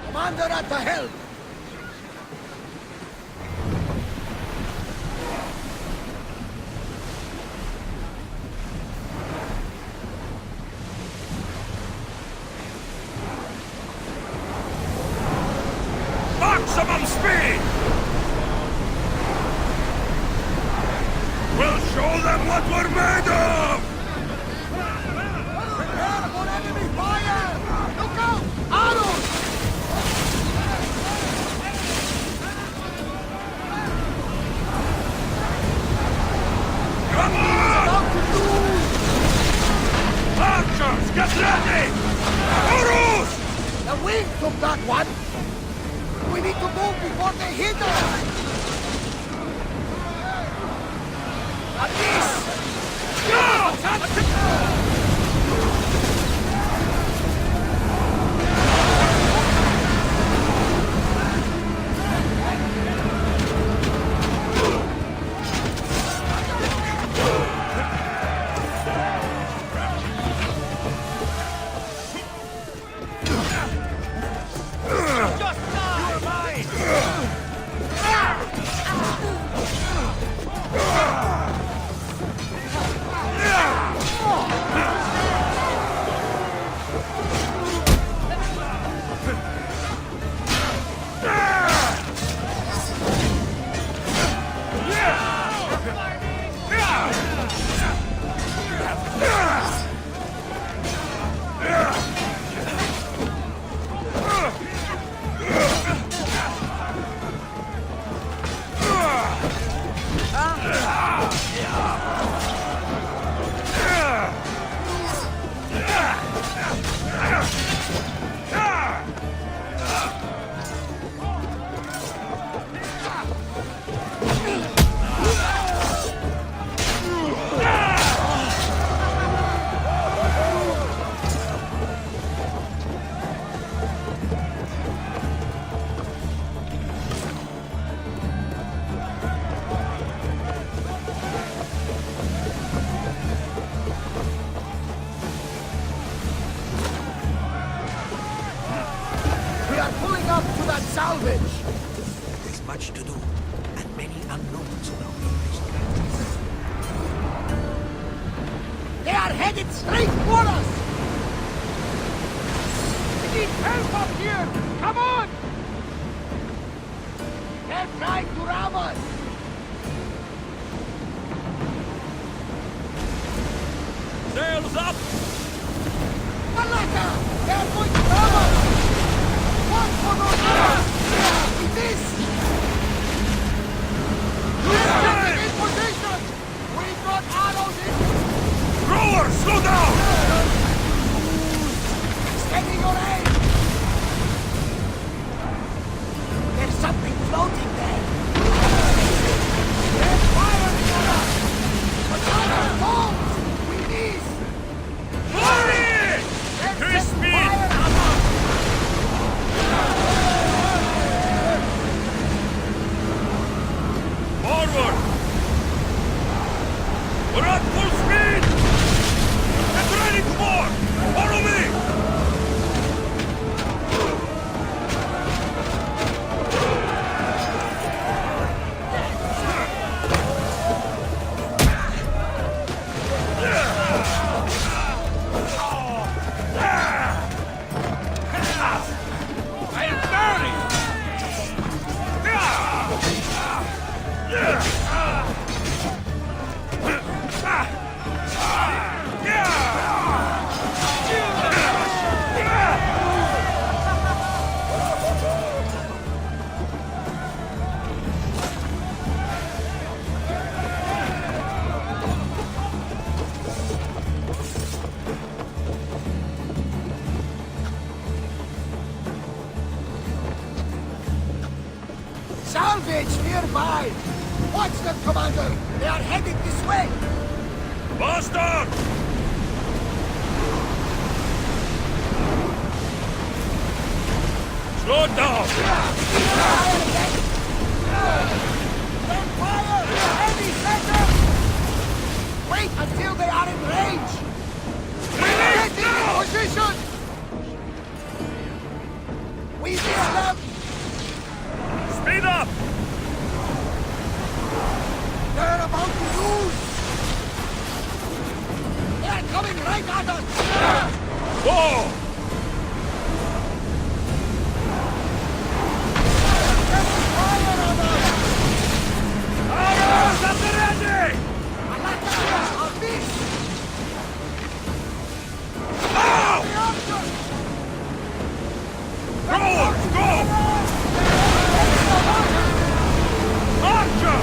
Commander at the helm! Maximum speed! We'll show them what we're made of! Prepare for enemy fire! Look out! Arrows! Come on! Archers, get ready! Horus! The wind took that one! We need to move before they hit us! At this! Salvage! There's much to do, and many unknowns about the place. They are headed straight for us! We need help up here! Come on! They're trying to ram us! Sails up! Malaka! They're going to ram us! One for those arrows! Eat this! Getting in position! We got arrows in! Rower, slow down! Steady your aim! There's something floating there! They're firing on us! Malaka, go! Speed! Get ready to board! Follow me! I am burning! Salvage nearby! Watch them, Commander! They are headed this way! Bastard! Slow down! Don't fire! Heavy center! Wait until they are in range! Get in position! We miss them! Speed up! They're about to lose! They're coming right at us! Whoa! Fire on us! Arrows at the ready! Alaka, our beast! Now! Rowers, go! Archer!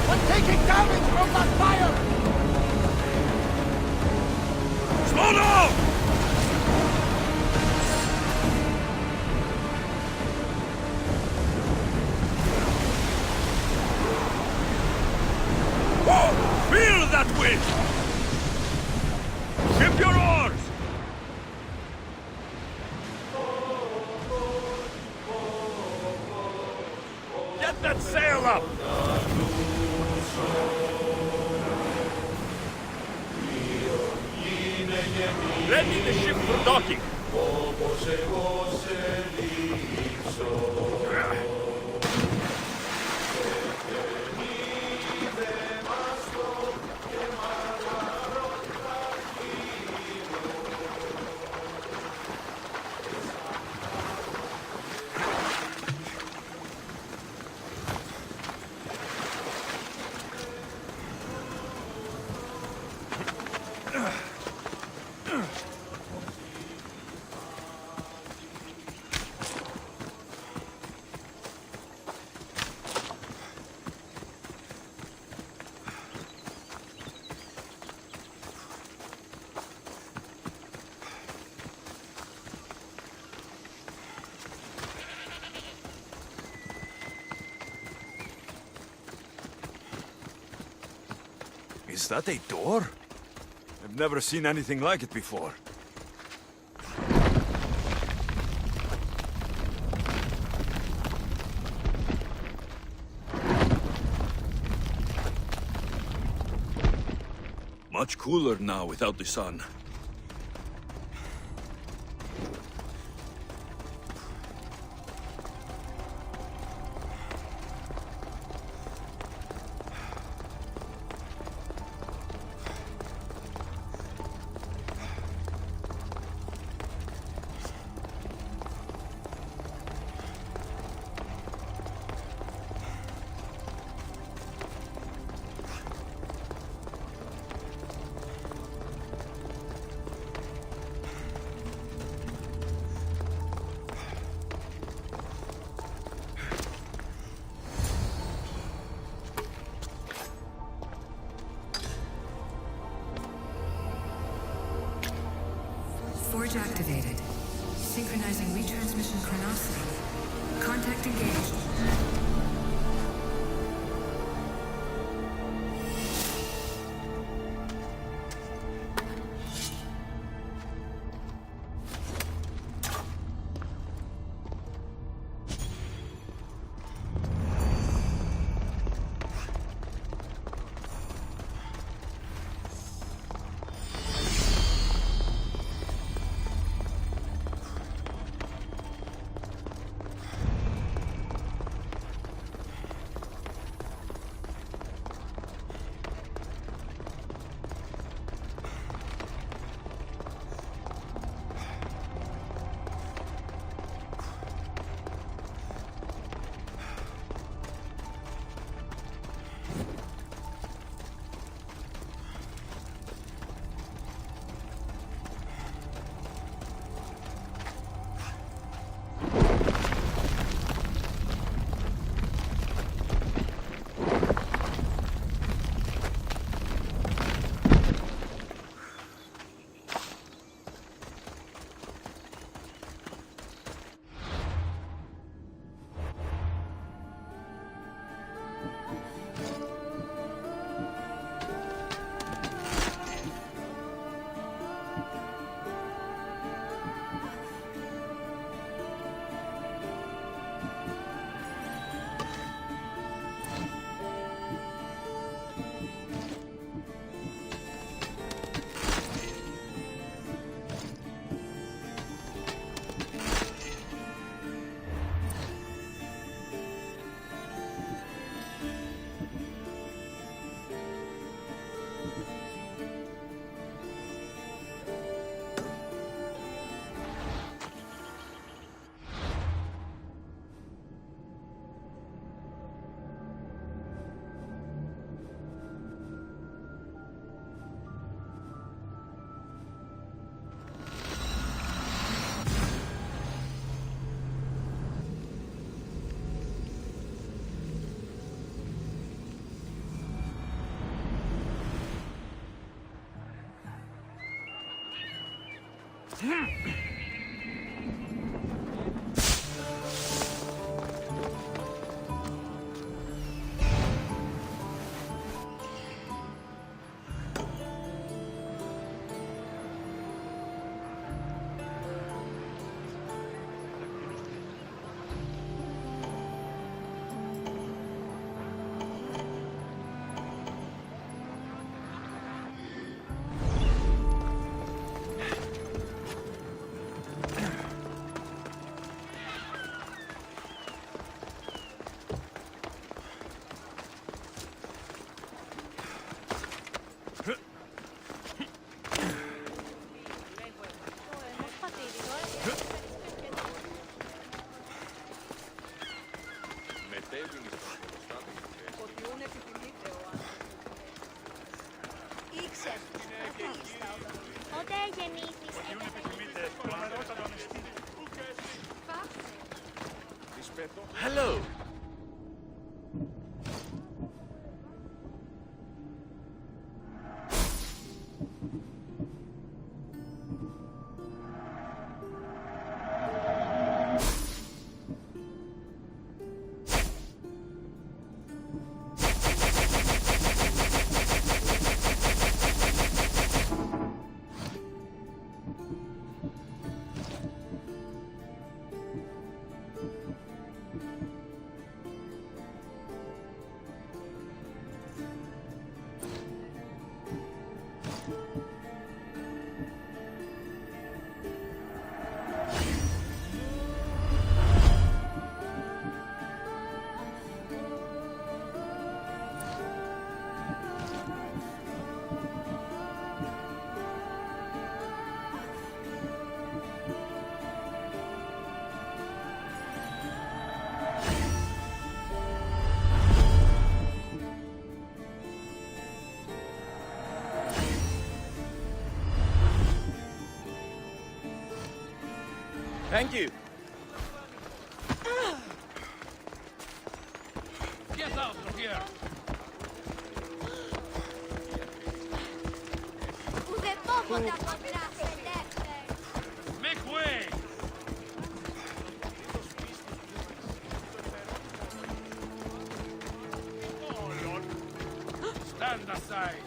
We're taking damage from that fire! Slow down! Whoa! Feel that wind! Ship your oars! Get that sail up! Ready the ship for docking! Is that a door? I've never seen anything like it before. Much cooler now without the sun. Forge activated. Synchronizing retransmission chronicity. Contact engaged. Όταν γεννήθης Hello! Thank you. Get out of here! Ούτε πόποτε αποδράσετε. Make way! Stand aside!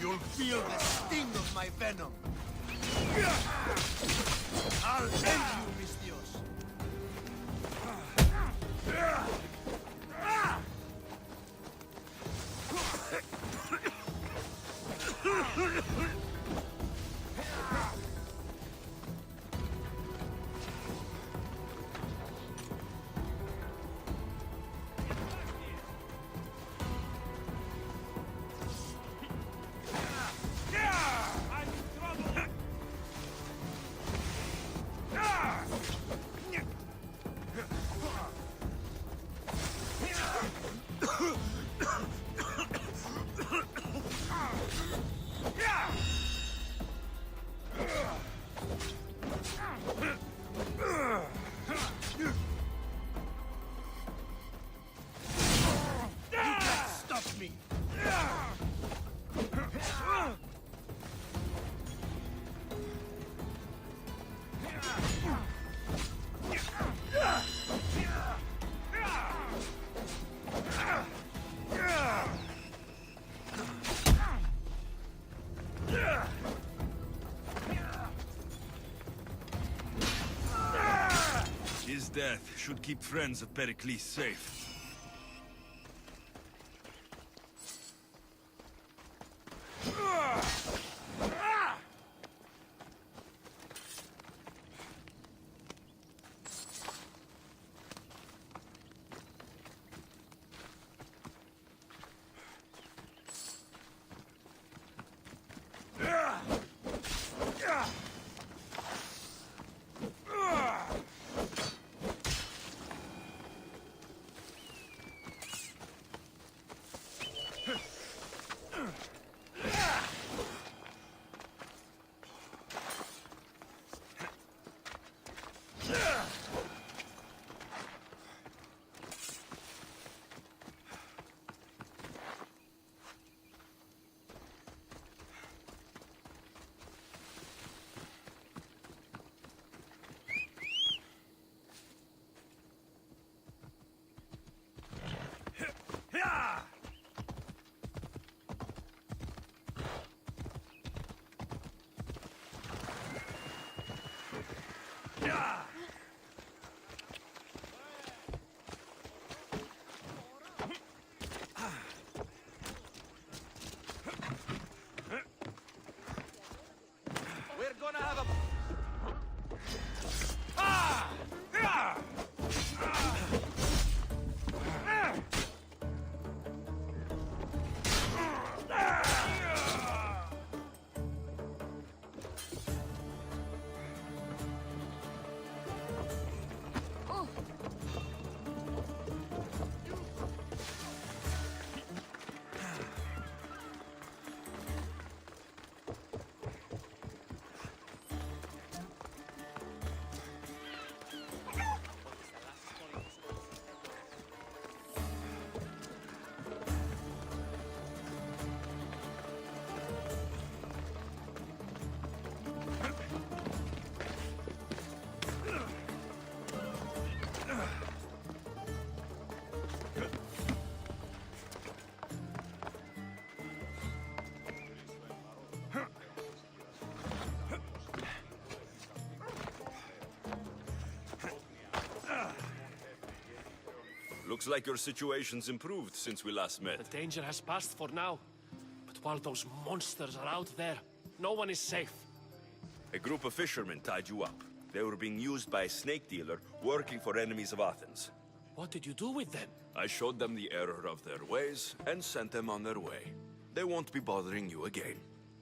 You'll feel the sting of my venom. I'll end you, Mistios. Yeah! death should keep friends of Perikles safe. We're gonna have a... Looks like your situation's improved since we last met. The danger has passed for now. But while those monsters are out there, no one is safe. A group of fishermen tied you up. They were being used by a snake dealer working for enemies of Athens. What did you do with them? I showed them the error of their ways and sent them on their way. They won't be bothering you again.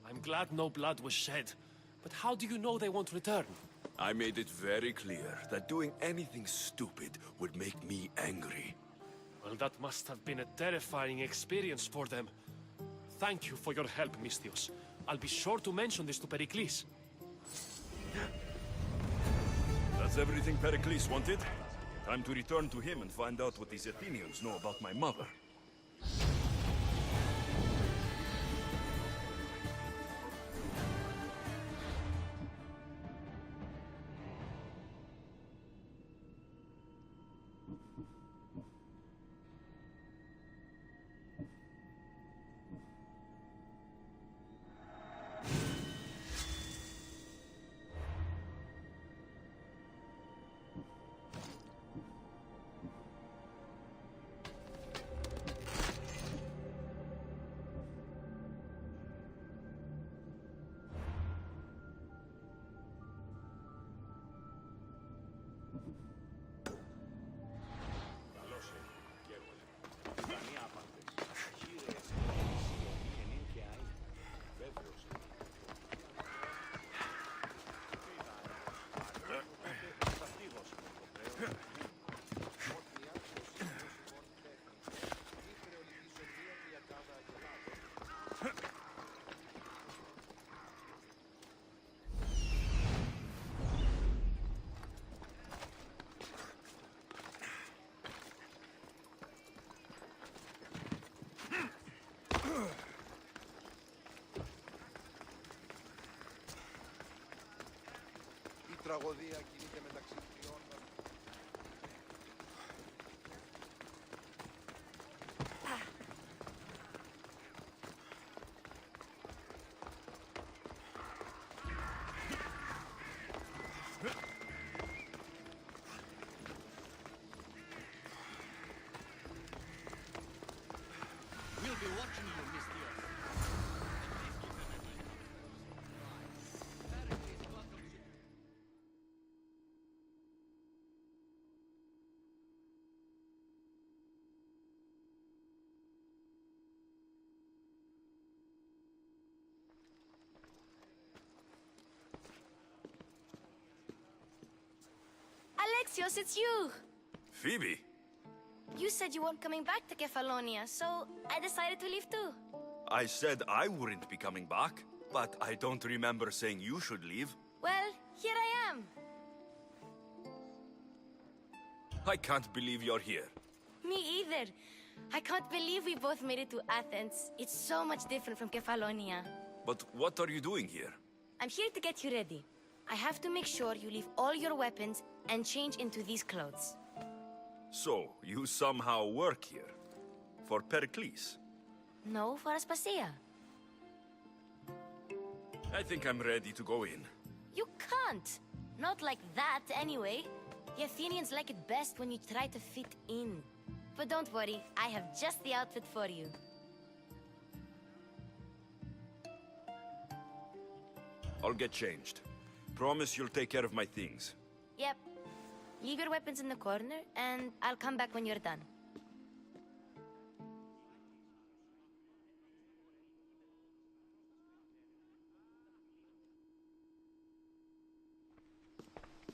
I'm glad no blood was shed. But how do you know they won't return? I made it very clear that doing anything stupid would make me angry. Well, that must have been a terrifying experience for them. Thank you for your help, Misthios. I'll be sure to mention this to Perikles. That's everything Perikles wanted. Time to return to him and find out what these Athenians know about my mother. Η τραγωδία κινείται μεταξύ τριών. Mixios, it's you! Phoebe? You said you weren't coming back to Kefalonia, so I decided to leave too. I said I wouldn't be coming back, but I don't remember saying you should leave. Well, here I am. I can't believe you're here. Me either. I can't believe we both made it to Athens. It's so much different from Kefalonia. But what are you doing here? I'm here to get you ready. I have to make sure you leave all your weapons and change into these clothes. So, you somehow work here? For Perikles? No, for Aspasia. I think I'm ready to go in. You can't. Not like that, anyway. The Athenians like it best when you try to fit in. But don't worry, I have just the outfit for you. I'll get changed. Promise you'll take care of my things. Yep. Leave your weapons in the corner, and I'll come back when you're done.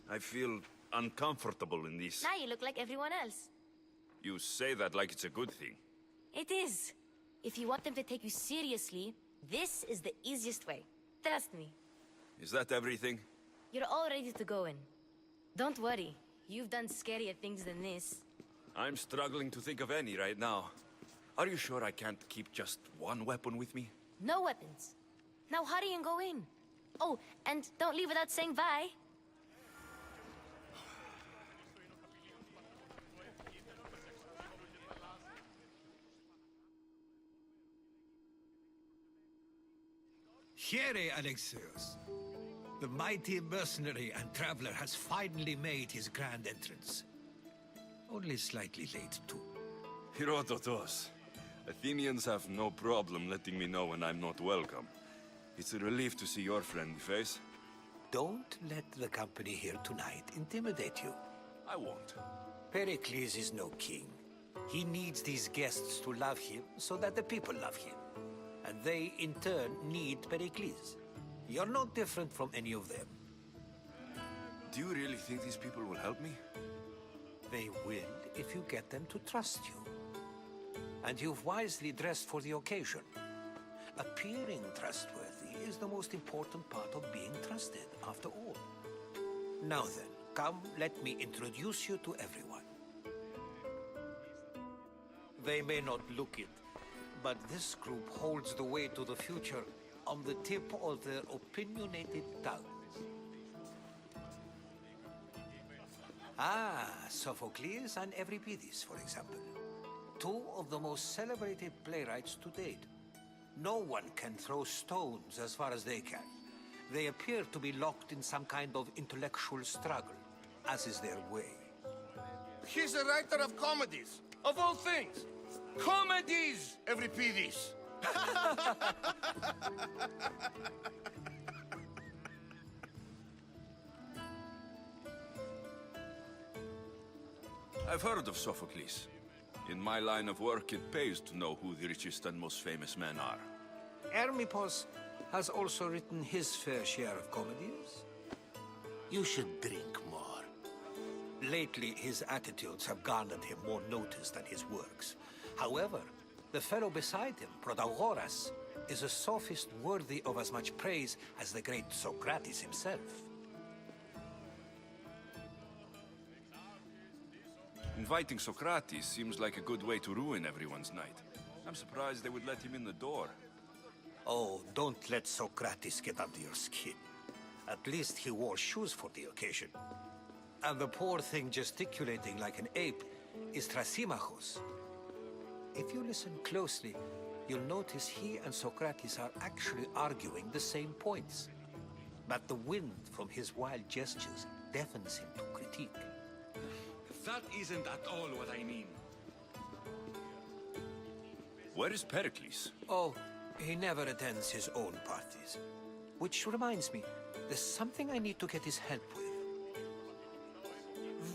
I feel uncomfortable in this. Now you look like everyone else. You say that like it's a good thing. It is. If you want them to take you seriously, this is the easiest way. Trust me. Is that everything? You're all ready to go in. Don't worry. You've done scarier things than this. I'm struggling to think of any right now. Are you sure I can't keep just one weapon with me? No weapons. Now hurry and go in. Oh, and don't leave without saying bye. Here, Alexios. The mighty mercenary and traveler has finally made his grand entrance. Only slightly late, too. Herodotos. Athenians have no problem letting me know when I'm not welcome. It's a relief to see your friendly face. Don't let the company here tonight intimidate you. I won't. Pericles is no king. He needs these guests to love him so that the people love him. And they, in turn, need Pericles. You're no different from any of them. Do you really think these people will help me? They will if you get them to trust you. And you've wisely dressed for the occasion. Appearing trustworthy is the most important part of being trusted, after all. Now then, come, let me introduce you to everyone. They may not look it, but this group holds the way to the future on the tip of their opinionated tongues. Ah, Sophocles and Euripides, for example. Two of the most celebrated playwrights to date. No one can throw stones as far as they can. They appear to be locked in some kind of intellectual struggle, as is their way. He's a writer of comedies, of all things. Comedies, Euripides. I've heard of Sophocles. In my line of work, it pays to know who the richest and most famous men are. Hermippos has also written his fair share of comedies. You should drink more. Lately, his attitudes have garnered him more notice than his works. However, the fellow beside him, Protagoras, is a sophist worthy of as much praise as the great Socrates himself. Inviting Socrates seems like a good way to ruin everyone's night. I'm surprised they would let him in the door. Oh, don't let Socrates get under your skin. At least he wore shoes for the occasion. And the poor thing gesticulating like an ape is Thrasymachos. If you listen closely, you'll notice he and Socrates are actually arguing the same points. But the wind from his wild gestures deafens him to critique. That isn't at all what I mean. Where is Perikles? Oh, he never attends his own parties. Which reminds me, there's something I need to get his help with.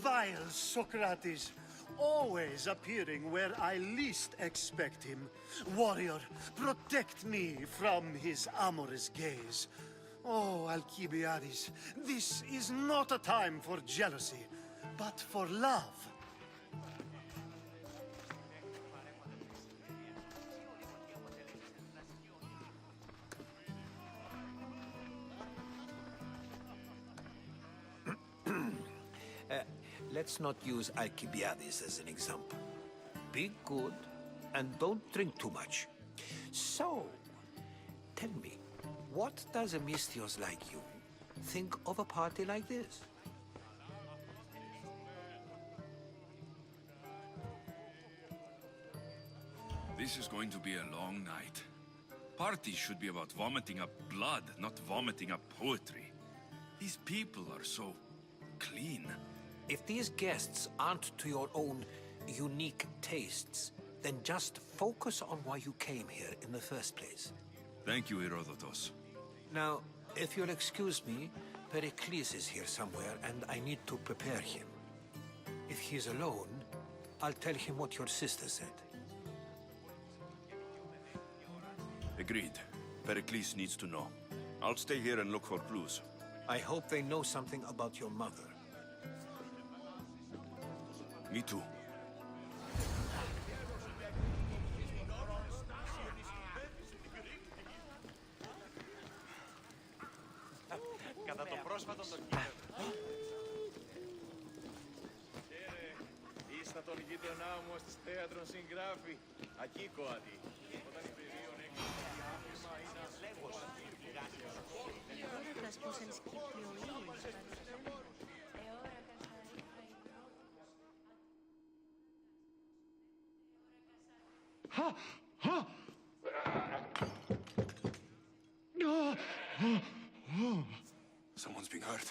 Vile Socrates, always appearing where I least expect him. Warrior, protect me from his amorous gaze. Oh, Alcibiades, this is not a time for jealousy. but for love. Let's not use Alcibiades as an example. Be good, and don't drink too much. So, tell me, what does a Misthios like you think of a party like this? This is going to be a long night. Parties should be about vomiting up blood, not vomiting up poetry. These people are so clean. If these guests aren't to your own unique tastes, then just focus on why you came here in the first place. Thank you, Herodotus. Now, if you'll excuse me, Perikles is here somewhere, and I need to prepare him. If he's alone, I'll tell him what your sister said. Agreed. Perikles needs to know. I'll stay here and look for clues. I hope they know something about your mother. Me too. Κατά το πρόσφατο δοκίμιο. Ήστα τον γείτονά μου στις θέατρον συγγράφει. Ακίκοατη. Όταν η πεδίων έκρινε διάφημα είναι ασλέγος. Έρωτας πως ενσκύπτει ο ήλιος. Someone's being hurt.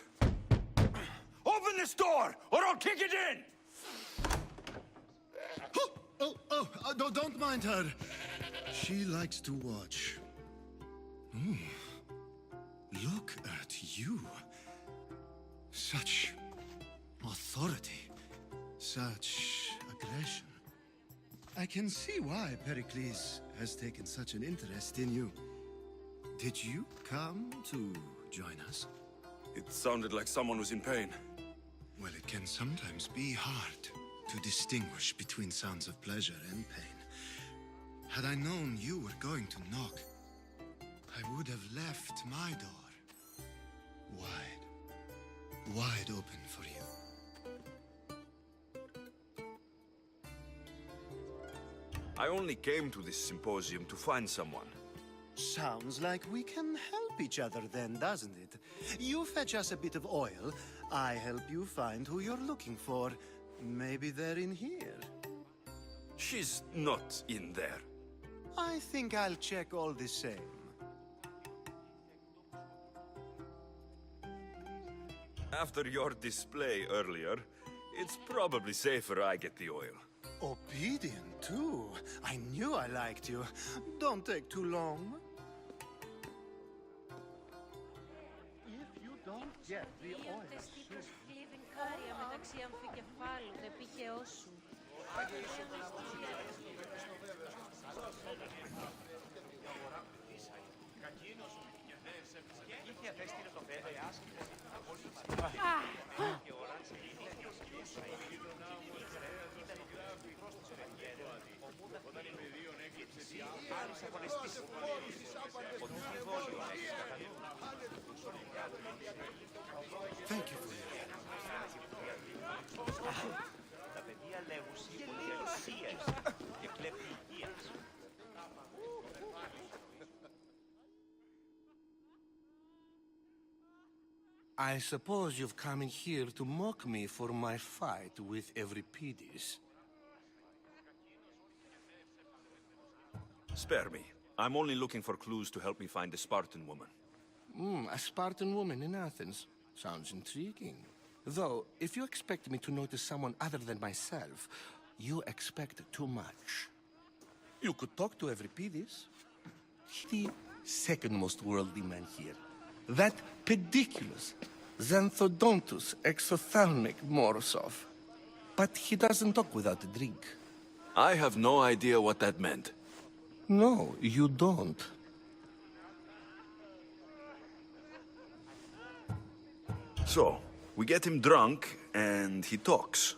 Open this door, or I'll kick it in! Don't mind her. She likes to watch. Look at you. Such authority. Such aggression. I can see why Pericles has taken such an interest in you. Did you come to join us? It sounded like someone was in pain. Well, it can sometimes be hard to distinguish between sounds of pleasure and pain. Had I known you were going to knock, I would have left my door wide open for you. I only came to this symposium to find someone. Sounds like we can help each other then, doesn't it? You fetch us a bit of oil, I help you find who you're looking for. Maybe they're in here. She's not in there. I think I'll check all the same. After your display earlier, it's probably safer I get the oil. Obedient, too. I knew I liked you. Don't take too long. If you don't get the oil soon... μεταξύ αμφικεφάλου, επίκαιός σου. Thank you for your Τα παιδιά λέγουν πολυελουσίες και κλεπτικίας. I suppose you've come in here to mock me for my fight with Euripides. Spare me. I'm only looking for clues to help me find a Spartan woman. A Spartan woman in Athens. Sounds intriguing. Though, if you expect me to notice someone other than myself, you expect too much. You could talk to Euripides. The second most worldly man here. That Perikles, Xanthodontus, exophthalmic Morosov. But he doesn't talk without a drink. I have no idea what that meant. No, you don't. So, We get him drunk, and he talks.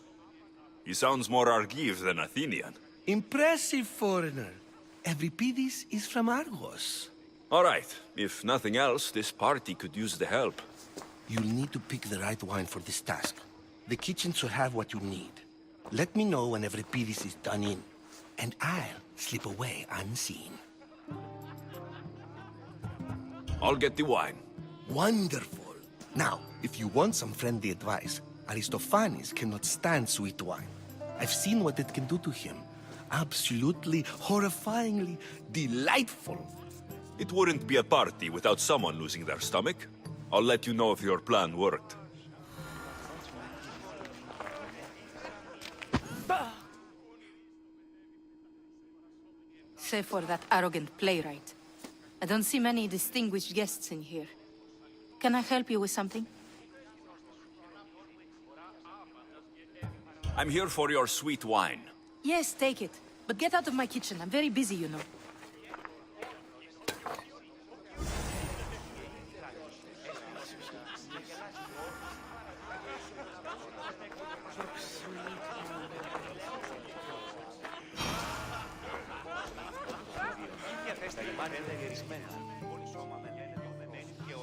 He sounds more Argive than Athenian. Impressive, foreigner. Euripides is from Argos. All right. If nothing else, this party could use the help. You'll need to pick the right wine for this task. The kitchen should have what you need. Let me know when Euripides is done in, and I'll slip away unseen. I'll get the wine. Wonderful. Now, if you want some friendly advice, Aristophanes cannot stand sweet wine. I've seen what it can do to him. Absolutely, horrifyingly delightful. It wouldn't be a party without someone losing their stomach. I'll let you know if your plan worked. Save for that arrogant playwright. I don't see many distinguished guests in here. Can I help you with something? I'm here for your sweet wine. Yes, take it. But get out of my kitchen. I'm very busy, you know.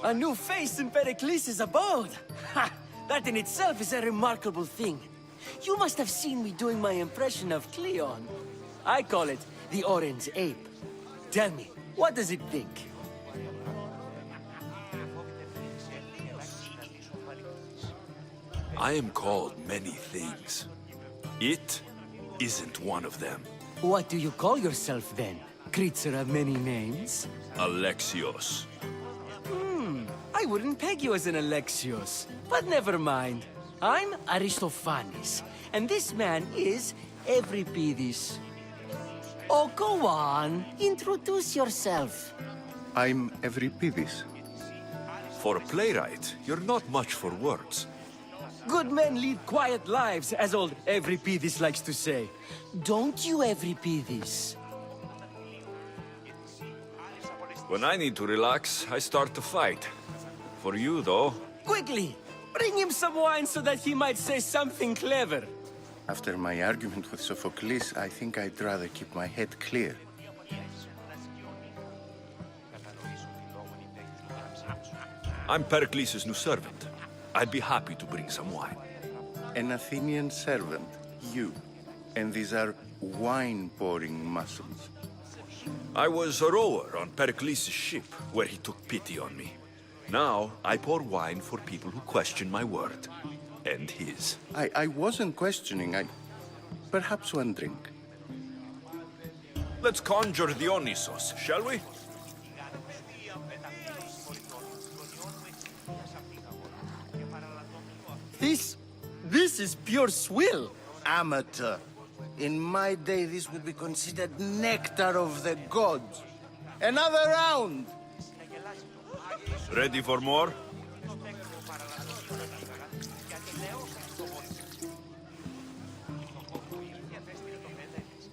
A new face in Perikles' abode! Ha! That in itself is a remarkable thing. You must have seen me doing my impression of Cleon. I call it the Orange Ape. Tell me, what does it think? I am called many things. It isn't one of them. What do you call yourself then? Creature of many names? Alexios. I wouldn't peg you as an Alexios, but never mind. I'm Aristophanes, and this man is Euripides. Oh, go on. Introduce yourself. I'm Euripides. For a playwright, you're not much for words. Good men lead quiet lives, as old Euripides likes to say. Don't you, Euripides? When I need to relax, I start to fight. For you, though... Quickly! Bring him some wine so that he might say something clever. After my argument with Sophocles, I think I'd rather keep my head clear. I'm Perikles' new servant. I'd be happy to bring some wine. An Athenian servant, you. And these are wine-pouring muscles. I was a rower on Perikles' ship, where he took pity on me. Now, I pour wine for people who question my word. And his. I wasn't questioning, Perhaps one drink. Let's conjure Dionysos, shall we? This is pure swill. Amateur. In my day, this would be considered nectar of the gods. Another round! Ready for more?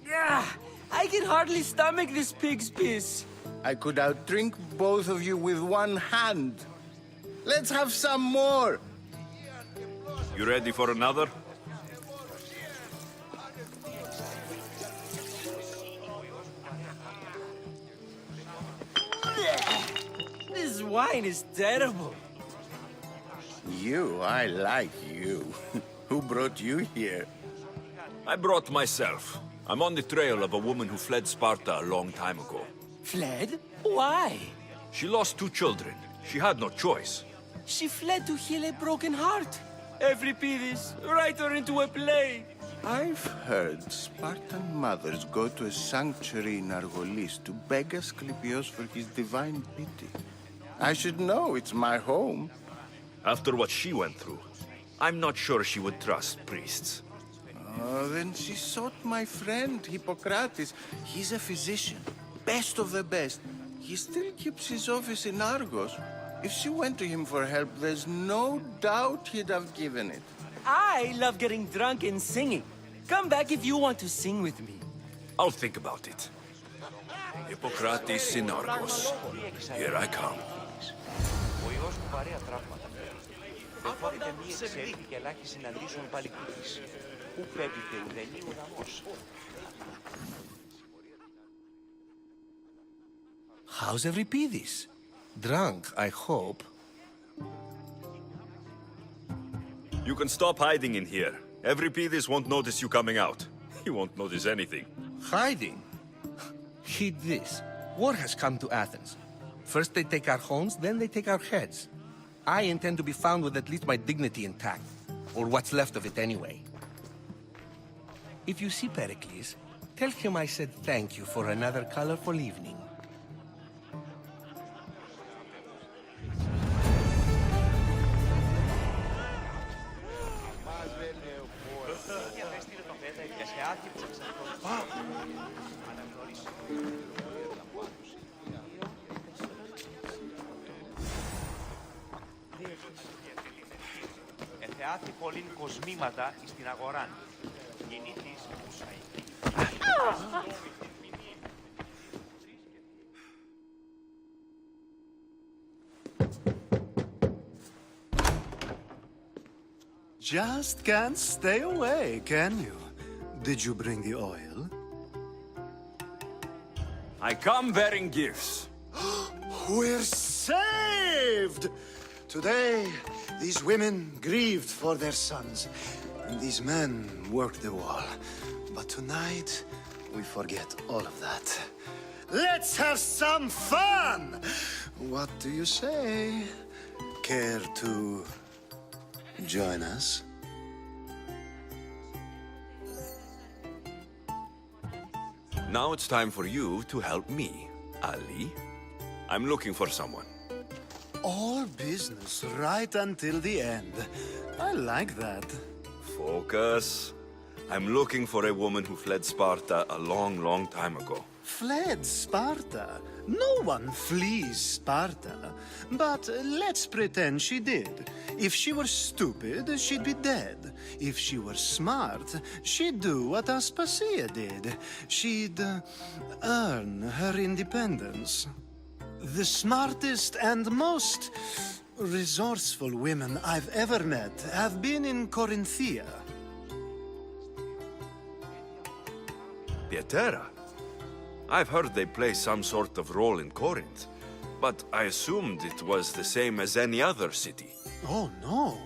Yeah, I can hardly stomach this pig's piss. I could outdrink both of you with one hand. Let's have some more! You ready for another? This wine is terrible. I like you. Who brought you here? I brought myself. I'm on the trail of a woman who fled Sparta a long time ago. Fled? Why? She lost 2 children. She had no choice. She fled to heal a broken heart. Euripides, write her into a play. I've heard Spartan mothers go to a sanctuary in Argolis to beg Asclepios for his divine pity. I should know, it's my home. After what she went through, I'm not sure she would trust priests. Oh, then she sought my friend, Hippocrates. He's a physician, best of the best. He still keeps his office in Argos. If she went to him for help, there's no doubt he'd have given it. I love getting drunk and singing. Come back if you want to sing with me. I'll think about it. Hippocrates in Argos. Here I come. Εφόβηται μη εξέλθει και ελάχιστη συναντήσεων παλικούτης. Ου πέπειται ουδενή ουδαμός. How's Euripides? Drunk, I hope. You can stop hiding in here. Euripides won't notice you coming out. He won't notice anything. Hiding? Heed this. War has come to Athens. First they take our homes, then they take our heads. I intend to be found with at least my dignity intact. Or what's left of it anyway. If you see Perikles, tell him I said thank you for another colorful evening. Εθεάθη πολλήν κοσμήματα εις την αγοράν. Γεννήθης ουσαΐ. Just can't stay away, can you? Did you bring the oil? I come bearing gifts. We're saved! Today, these women grieved for their sons, and these men worked the wall. But tonight, we forget all of that. Let's have some fun! What do you say? Care to join us? Now it's time for you to help me, Ali. I'm looking for someone. All business right until the end. I like that. Focus. I'm looking for a woman who fled Sparta a long, long time ago. Fled Sparta? No one flees Sparta. But let's pretend she did. If she were stupid, she'd be dead. If she were smart, she'd do what Aspasia did. She'd earn her independence. The smartest and most resourceful women I've ever met have been in Corinthia. Pietera? I've heard they play some sort of role in Corinth, but I assumed it was the same as any other city. Oh, no.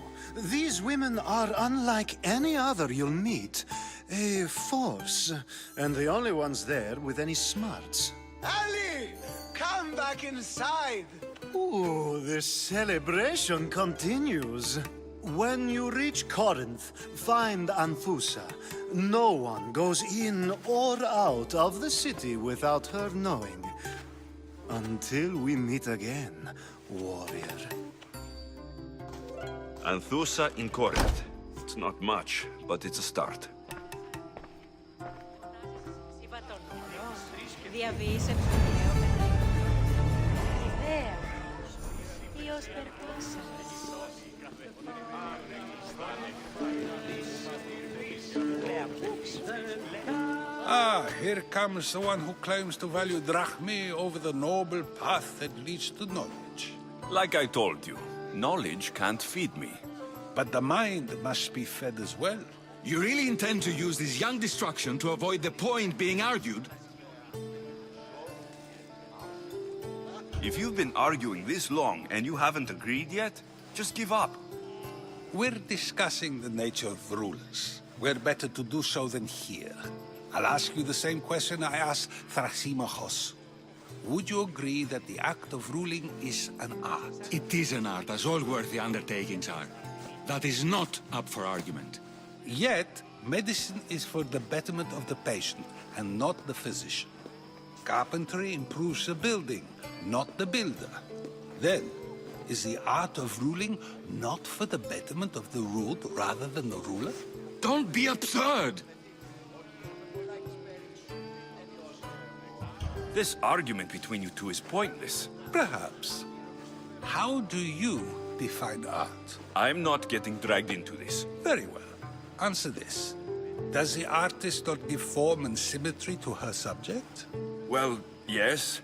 These women are unlike any other you'll meet. A force, and the only ones there with any smarts. Ali! Come back inside! Ooh, the celebration continues. When you reach Corinth, find Anthusa. No one goes in or out of the city without her knowing. Until we meet again, warrior. Anthusa in Corinth. It's not much, but it's a start. Διαβίησε ψωμιαίο ιδέα. Υιός Περκλέσσα. Ah, here comes the one who claims to value drachmae over the noble path that leads to knowledge. Like I told you, knowledge can't feed me. But the mind must be fed as well. You really intend to use this young destruction to avoid the point being argued? If you've been arguing this long and you haven't agreed yet, just give up. We're discussing the nature of rulers. Where better to do so than here? I'll ask you the same question I asked Thrasymachos. Would you agree that the act of ruling is an art? It is an art, as all worthy undertakings are. That is not up for argument. Yet, medicine is for the betterment of the patient and not the physician. Carpentry improves the building, not the builder. Then, is the art of ruling not for the betterment of the ruled rather than the ruler? Don't be absurd! This argument between you two is pointless. Perhaps. How do you define art? I'm not getting dragged into this. Very well. Answer this. Does the artist not give form and symmetry to her subject? Well, yes.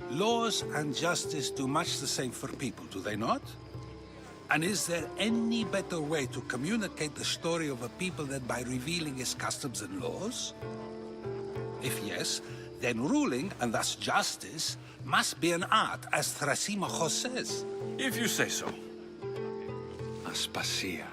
Laws and justice do much the same for people, do they not? And is there any better way to communicate the story of a people than by revealing its customs and laws? If yes, then ruling, and thus justice, must be an art, as Thrasymachos says. If you say so. Aspasia.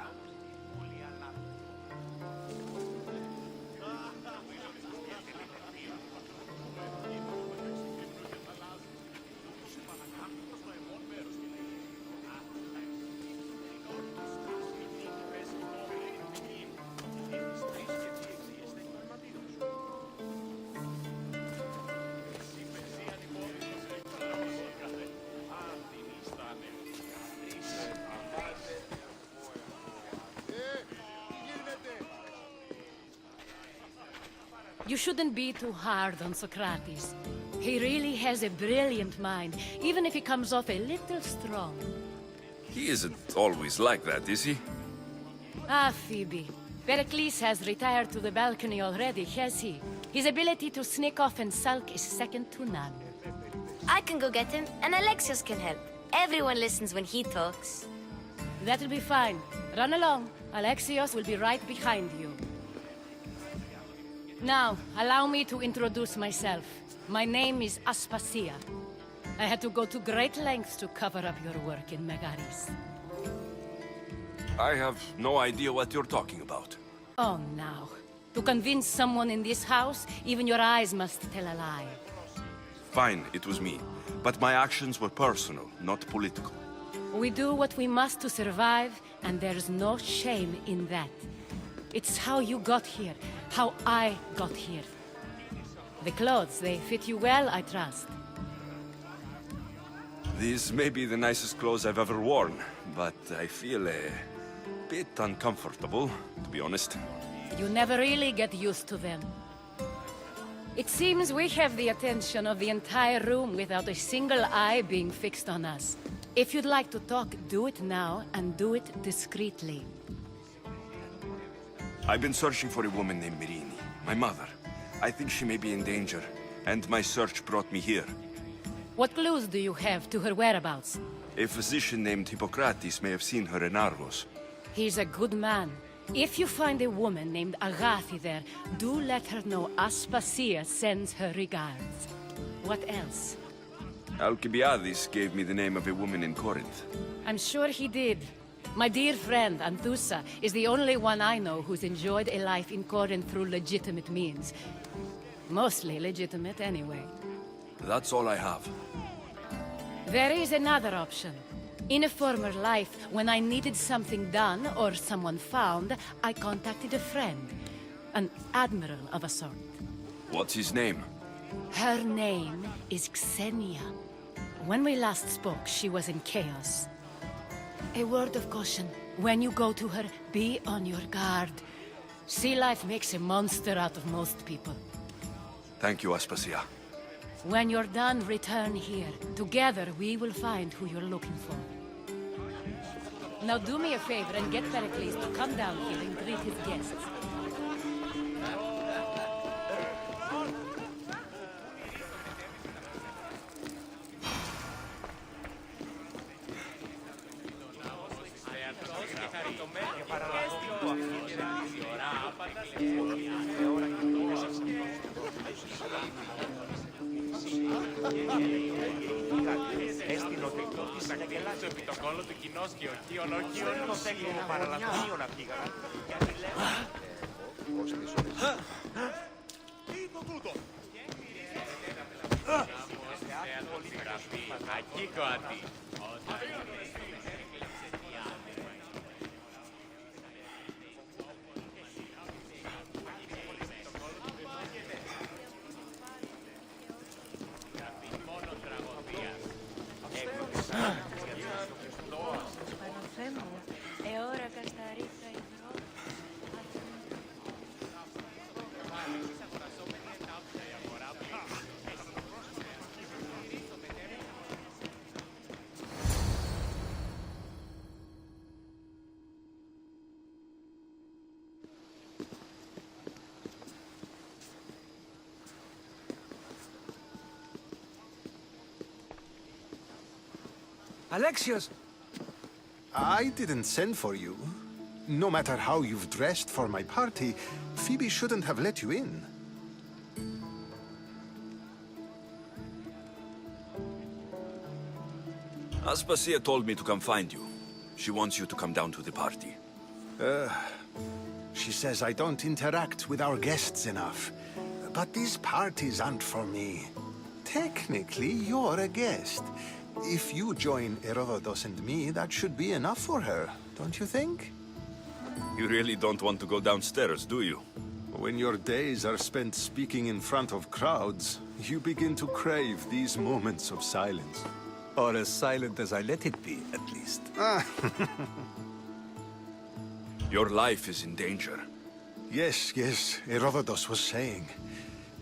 You shouldn't be too hard on Socrates. He really has a brilliant mind, even if he comes off a little strong. He isn't always like that, is he? Ah, Phoebe. Perikles has retired to the balcony already, has he? His ability to sneak off and sulk is second to none. I can go get him, and Alexios can help. Everyone listens when he talks. That'll be fine. Run along. Alexios will be right behind you. Now, allow me to introduce myself. My name is Aspasia. I had to go to great lengths to cover up your work in Megaris. I have no idea what you're talking about. Oh, now. To convince someone in this house, even your eyes must tell a lie. Fine, it was me. But my actions were personal, not political. We do what we must to survive, and there's no shame in that. It's how you got here, how I got here. The clothes, they fit you well, I trust. These may be the nicest clothes I've ever worn, but I feel a bit uncomfortable, to be honest. You never really get used to them. It seems we have the attention of the entire room without a single eye being fixed on us. If you'd like to talk, do it now, and do it discreetly. I've been searching for a woman named Myrine, my mother. I think she may be in danger, and my search brought me here. What clues do you have to her whereabouts? A physician named Hippocrates may have seen her in Argos. He's a good man. If you find a woman named Agathi there, do let her know Aspasia sends her regards. What else? Alcibiades gave me the name of a woman in Corinth. I'm sure he did. My dear friend, Anthusa, is the only one I know who's enjoyed a life in Corinth through legitimate means. Mostly legitimate, anyway. That's all I have. There is another option. In a former life, when I needed something done or someone found, I contacted a friend. An admiral of a sort. What's his name? Her name is Xenia. When we last spoke, she was in chaos. A word of caution. When you go to her, be on your guard. Sea life makes a monster out of most people. Thank you, Aspasia. When you're done, return here. Together, we will find who you're looking for. Now do me a favor and get Perikles to come down here and greet his guests. Έστειλε το εκλό της αγγελάς επί το κόλλο του κοινός και οχίων οχίων θέλει παραλαθμίο να πήγα. Τι το τούτο! Aquí κοάτι. Alexios! I didn't send for you. No matter how you've dressed for my party, Phoebe shouldn't have let you in. Aspasia told me to come find you. She wants you to come down to the party. She says I don't interact with our guests enough. But these parties aren't for me. Technically, you're a guest. If you join Herodotus and me, that should be enough for her, don't you think? You really don't want to go downstairs, do you? When your days are spent speaking in front of crowds, you begin to crave these moments of silence. Or as silent as I let it be, at least. Your life is in danger. Yes, Herodotus was saying.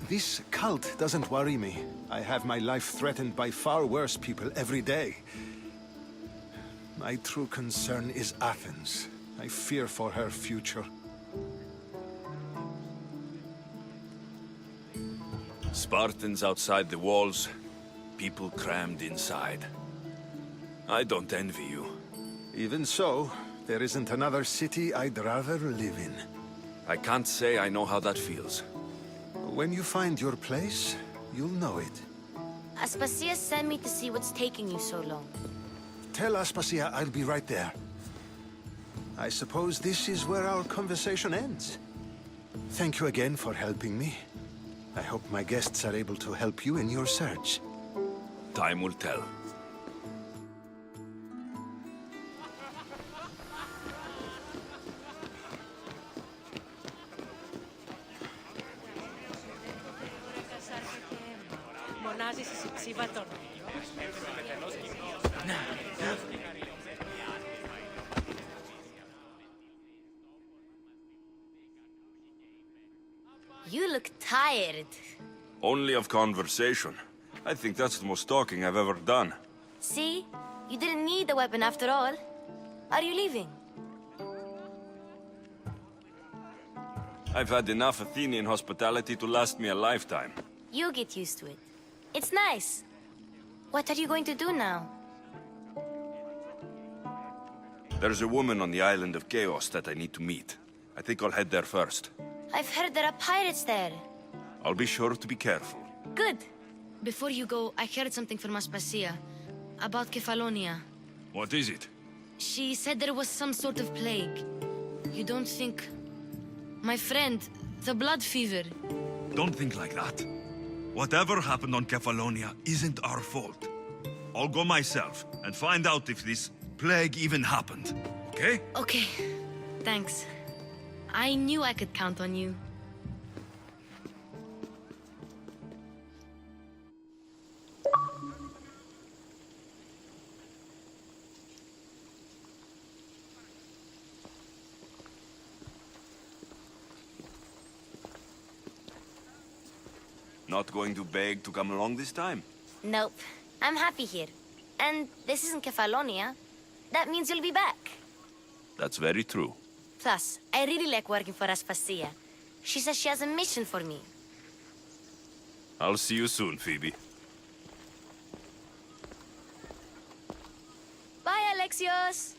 This cult doesn't worry me. I have my life threatened by far worse people every day. My true concern is Athens. I fear for her future. Spartans outside the walls, people crammed inside. I don't envy you. Even so, there isn't another city I'd rather live in. I can't say I know how that feels. When you find your place, you'll know it. Aspasia sent me to see what's taking you so long. Tell Aspasia I'll be right there. I suppose this is where our conversation ends. Thank you again for helping me. I hope my guests are able to help you in your search. Time will tell. You look tired. Only of conversation. I think that's the most talking I've ever done. See? You didn't need the weapon after all. Are you leaving? I've had enough Athenian hospitality to last me a lifetime. You get used to it. It's nice. What are you going to do now? There's a woman on the island of Chaos that I need to meet. I think I'll head there first. I've heard there are pirates there. I'll be sure to be careful. Good. Before you go, I heard something from Aspasia. About Kefalonia. What is it? She said there was some sort of plague. You don't think... My friend, the blood fever. Don't think like that. Whatever happened on Kefalonia isn't our fault. I'll go myself and find out if this plague even happened. Okay? Okay. Thanks. I knew I could count on you. Not going to beg to come along this time? Nope. I'm happy here. And this isn't Kefalonia. That means you'll be back. That's very true. Plus, I really like working for Aspasia. She says she has a mission for me. I'll see you soon, Phoebe. Bye, Alexios!